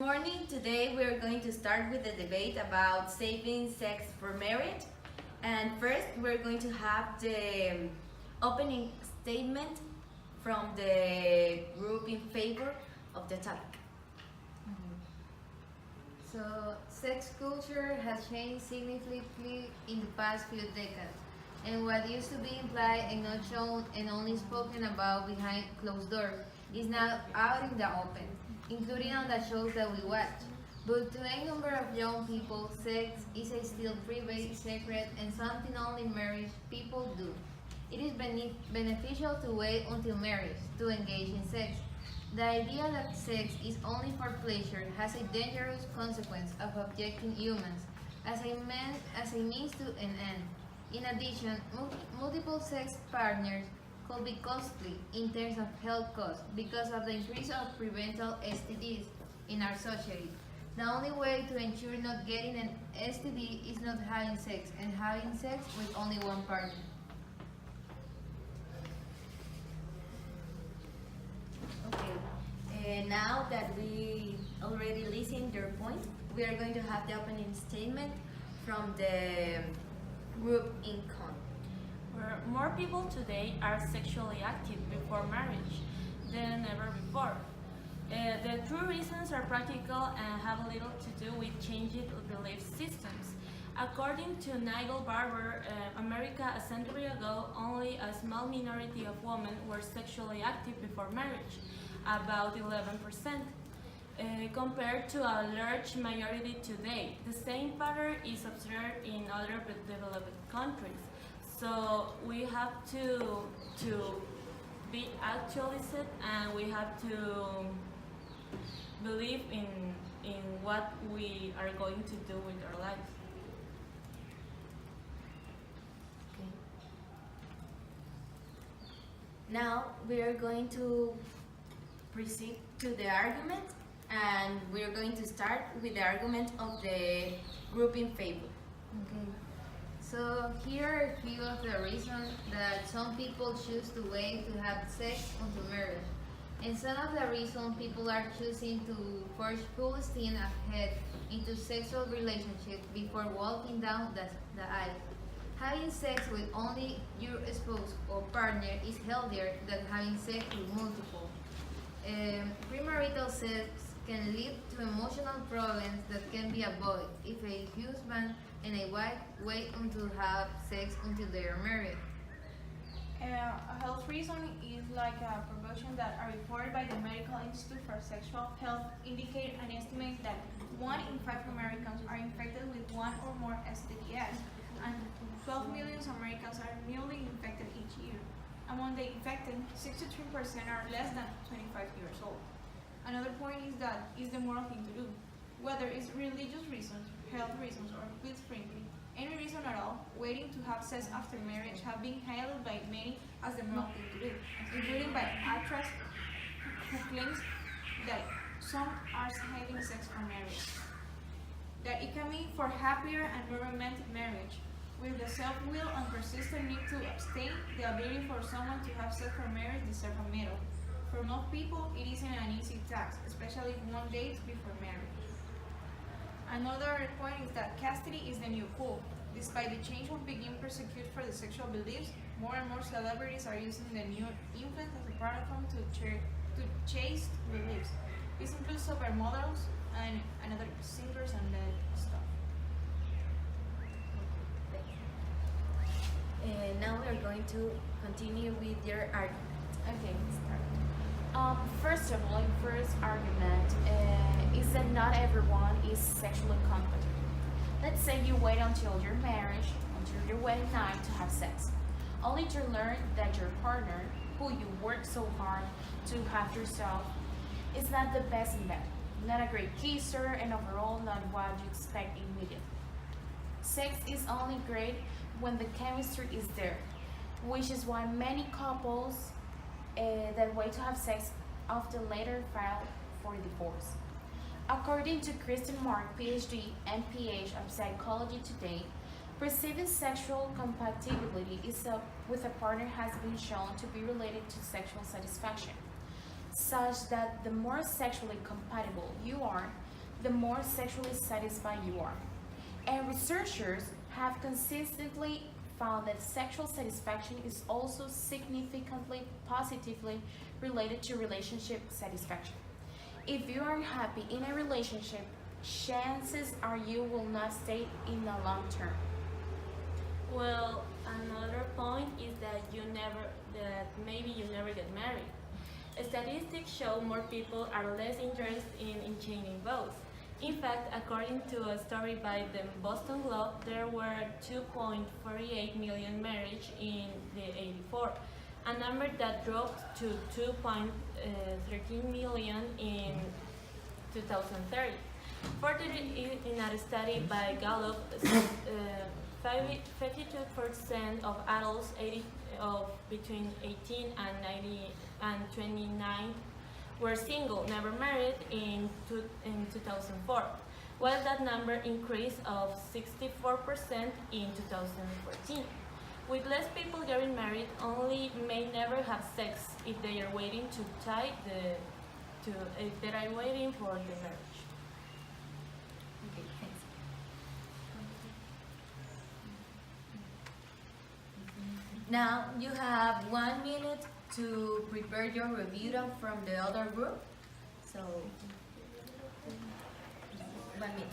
morning. Today we are going to start with the debate about saving sex for marriage. And first, we're going to have the opening statement from the group in favor of the topic. So, sex culture has changed significantly in the past few decades, and what used to be implied and not shown and only spoken about behind closed doors is now out in the open, including on the shows that we watch. But to a number of young people, sex is a still private, secret, and something only married people do. It is beneficial to wait until marriage to engage in sex. The idea that sex is only for pleasure has a dangerous consequence of objecting humans as a means to an end. In addition, multiple sex partners could be costly in terms of health costs because of the increase of preventable STDs in our society. The only way to ensure not getting an STD is not having sex and having sex with only one partner. Okay, now that we already listened their point, we are going to have the opening statement from the group in con. Where more people today are sexually active before marriage than ever before. The true reasons are practical and have little to do with changing belief systems. According to Nigel Barber, America a century ago, only a small minority of women were sexually active before marriage, about 11%. Compared to a large majority today. The same pattern is observed in other developed countries. So we have to be actualized, and we have to believe in what we are going to do with our lives. Okay. Now we are going to proceed to the argument, and we are going to start with the argument of the group in favor. Okay. So here are a few of the reasons that some people choose to wait to have sex until marriage. And some of the reasons people are choosing to forge full steam ahead into sexual relationships before walking down the aisle. Having sex with only your spouse or partner is healthier than having sex with multiple. Premarital sex can lead to emotional problems that can be avoided if a husband and a wife wait until have sex until they are married. A health reason is like a proportion that are reported by the Medical Institute for Sexual Health indicate an estimate that 1 in 5 Americans are infected with one or more STDs, and 12 million Americans are newly infected each year. Among the infected, 63% are less than 25 years old. Another point is that it's the moral thing to do. Whether it's religious reasons, health reasons, or guilt-friendly, any reason at all, waiting to have sex after marriage have been hailed by many as the moral thing to do, including by actress who claims that some are having sex for marriage. That it can be for happier and more romantic marriage. With the self-will and persistent need to abstain, the ability for someone to have sex for marriage deserves a medal. For most people, it isn't an easy task, especially if one dates before marriage. Another point is that chastity is the new cool. Despite the change of being persecuted for the sexual beliefs, more and more celebrities are using the new influence as a platform to chase beliefs. This includes supermodels and other singers and that stuff. Now we are going to continue with your argument. Okay, start. First of all, the first argument is that not everyone is sexually competent. Let's say you wait until your marriage, until your wedding night to have sex, only to learn that your partner, who you worked so hard to have yourself, is not the best in bed, not a great kisser, and overall not what you expect immediately. Sex is only great when the chemistry is there, which is why many couples that wait to have sex often later file for divorce. According to Kristen Mark, PhD and PH of Psychology Today, perceiving sexual compatibility with a partner has been shown to be related to sexual satisfaction, such that the more sexually compatible you are, the more sexually satisfied you are. And researchers have consistently found that sexual satisfaction is also significantly positively related to relationship satisfaction. If you are unhappy in a relationship, chances are you will not stay in the long term. Well, another point is that maybe you never get married. Statistics show more people are less interested in changing vows. In fact, according to a study by the Boston Globe, there were 2.48 million marriages in the 84, a number that dropped to 2.13 million in 2030. Further, in a study by Gallup, 52% of adults between 18 and 29 were single, never married in 2004, while that number increased of 64% in 2014. With less people getting married, only may never have sex if they are waiting if they are waiting for the marriage. Okay, thanks. Now you have 1 minute to prepare your review from the other group. So, 1 minute.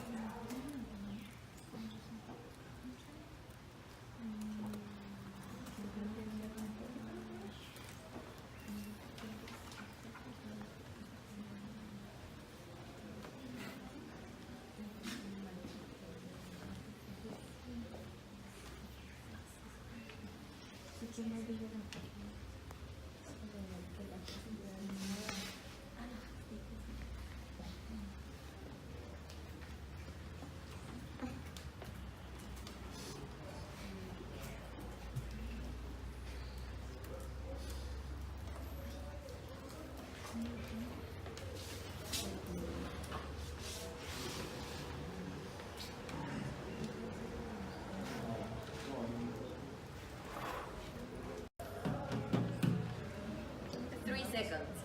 Three seconds.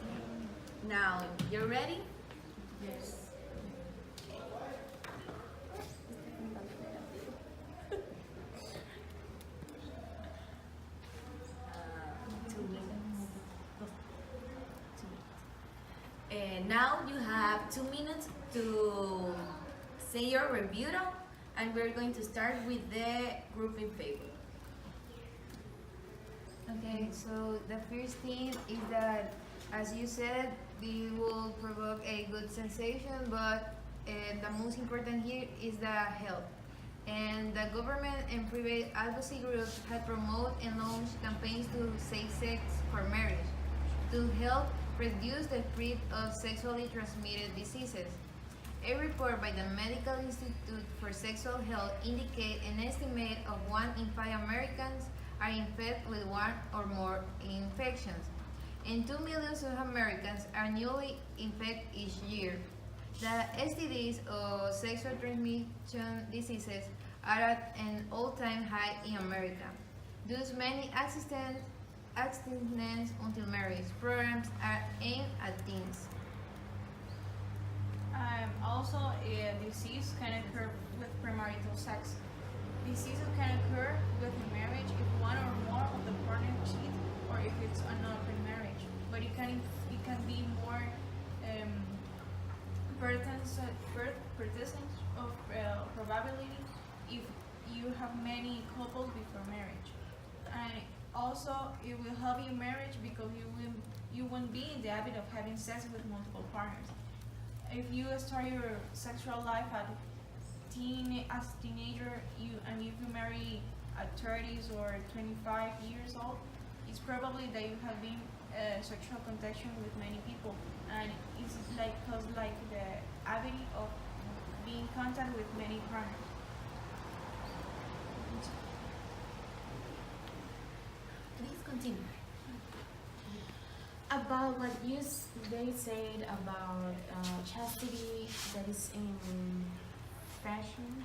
Now, you're ready? Yes. And now you have 2 minutes to say your review, and we're going to start with the group in favor. Okay, so the first thing is that, as you said, it will provoke a good sensation, but the most important here is the health. And the government and private advocacy groups have promoted and launched campaigns to save sex for marriage to help reduce the spread of sexually transmitted diseases. A report by the Medical Institute for Sexual Health indicates an estimate of 1 in 5 Americans are infected with one or more infections, and 2 million Americans are newly infected each year. The STDs or sexual transmission diseases are at an all-time high in America. Thus, many abstinence until marriage programs are aimed at teens. Also, a disease can occur with premarital sex. Diseases can occur within marriage if one or more of the partners cheat, or if it's an open marriage. But it can be more percent of probability if you have many couples before marriage. And also, it will help your marriage because you won't be in the habit of having sex with multiple partners. If you start your sexual life as a teenager, if you marry at 30s or 25 years old, it's probably that you have been sexual contact with many people, and it's cause the habit of being in contact with many partners. Please continue. About what they said about chastity, that is in fashion,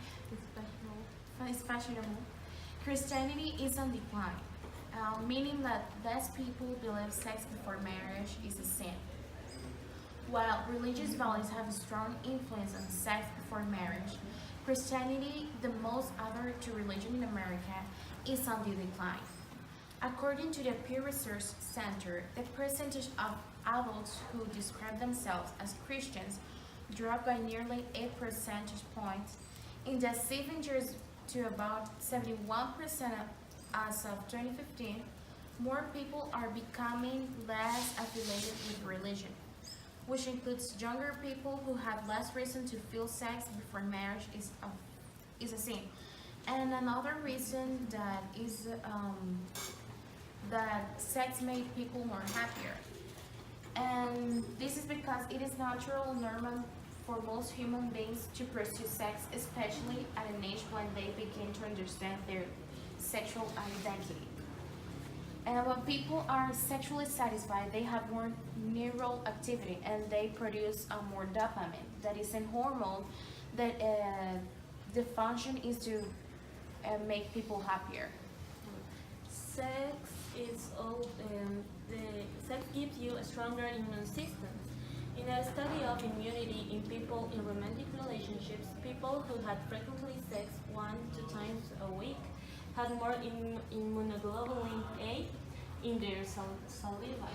it's fashionable. Christianity is on decline, meaning that less people believe sex before marriage is a sin. While religious values have a strong influence on sex before marriage, Christianity, the most adhered religion in America, is on the decline. According to the Pew Research Center, the percentage of adults who describe themselves as Christians dropped by nearly 8 percentage points in the 7 years to about 71% as of 2015. More people are becoming less affiliated with religion, which includes younger people who have less reason to feel sex before marriage is a sin. And another reason that is that sex made people more happier. And this is because it is natural and normal for most human beings to pursue sex, especially at an age when they begin to understand their sexual identity. And when people are sexually satisfied, they have more neural activity and they produce more dopamine. That is a hormone that the function is to make people happier. Sex is all, the sex gives you a stronger immune system. In a study of immunity in people in romantic relationships, people who had frequently sex 1-2 times a week had more immunoglobulin A in their saliva.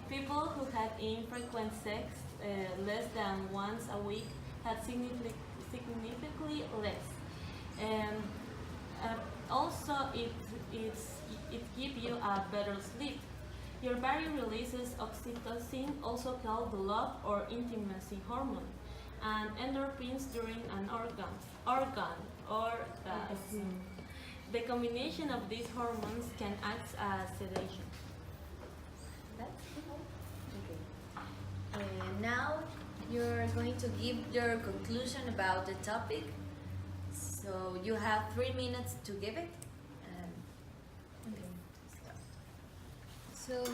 People who had infrequent sex less than once a week had significantly less. And also, it gives you a better sleep. Your body releases oxytocin, also called the love or intimacy hormone, and endorphins during an orgasm. The combination of these hormones can act as sedation. Now you're going to give your conclusion about the topic. So you have 3 minutes to give it. So,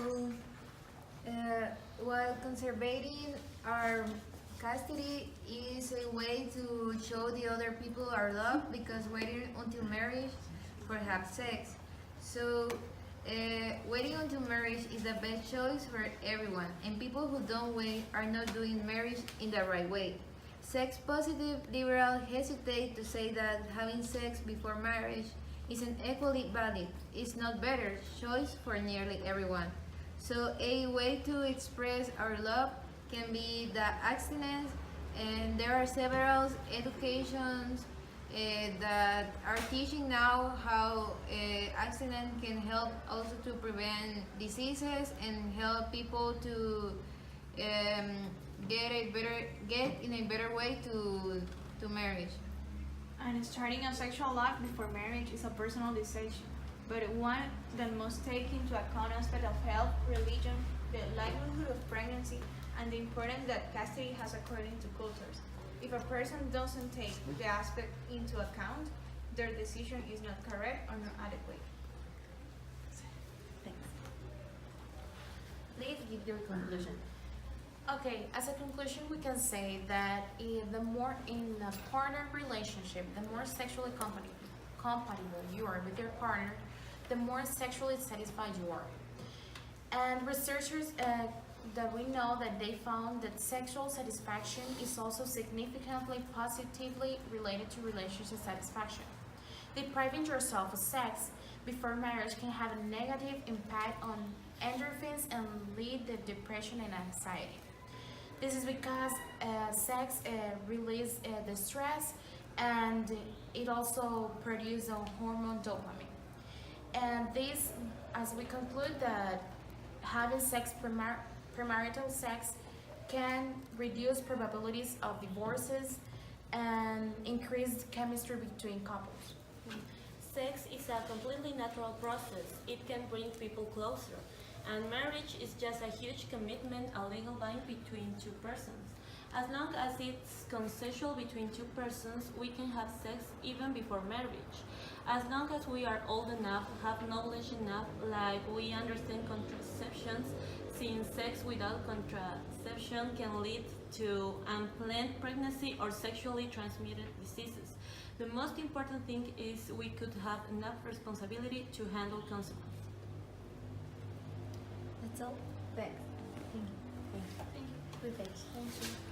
while conservating our custody is a way to show the other people our love, because waiting until marriage for have sex. So, waiting until marriage is the best choice for everyone, and people who don't wait are not doing marriage in the right way. Sex positive liberals hesitate to say that having sex before marriage is an equally valid, it's not better, choice for nearly everyone. So a way to express our love can be the abstinence, and there are several educations that are teaching now how abstinence can help also to prevent diseases and help people to get in a better way to marriage. And starting a sexual life before marriage is a personal decision, but one that must take into account aspects of health, religion, the likelihood of pregnancy, and the importance that custody has according to cultures. If a person doesn't take the aspect into account, their decision is not correct or not adequate. Thanks. Please give your conclusion. Okay, as a conclusion, we can say that the more in a partner relationship, the more sexually compatible you are with your partner, the more sexually satisfied you are. And researchers that we know that they found that sexual satisfaction is also significantly positively related to relationship satisfaction. Depriving yourself of sex before marriage can have a negative impact on endorphins and lead to depression and anxiety. This is because sex releases the stress, and it also produces a hormone dopamine. And this, as we conclude that having sex, premarital sex, can reduce probabilities of divorces and increase chemistry between couples. Sex is a completely natural process. It can bring people closer. And marriage is just a huge commitment, a legal bind between two persons. As long as it's consensual between two persons, we can have sex even before marriage. As long as we are old enough, have knowledge enough, like we understand contraceptions, since sex without contraception can lead to unplanned pregnancy or sexually transmitted diseases. The most important thing is we could have enough responsibility to handle consequences. That's all. Thanks. Thank you. Perfect. Thank you.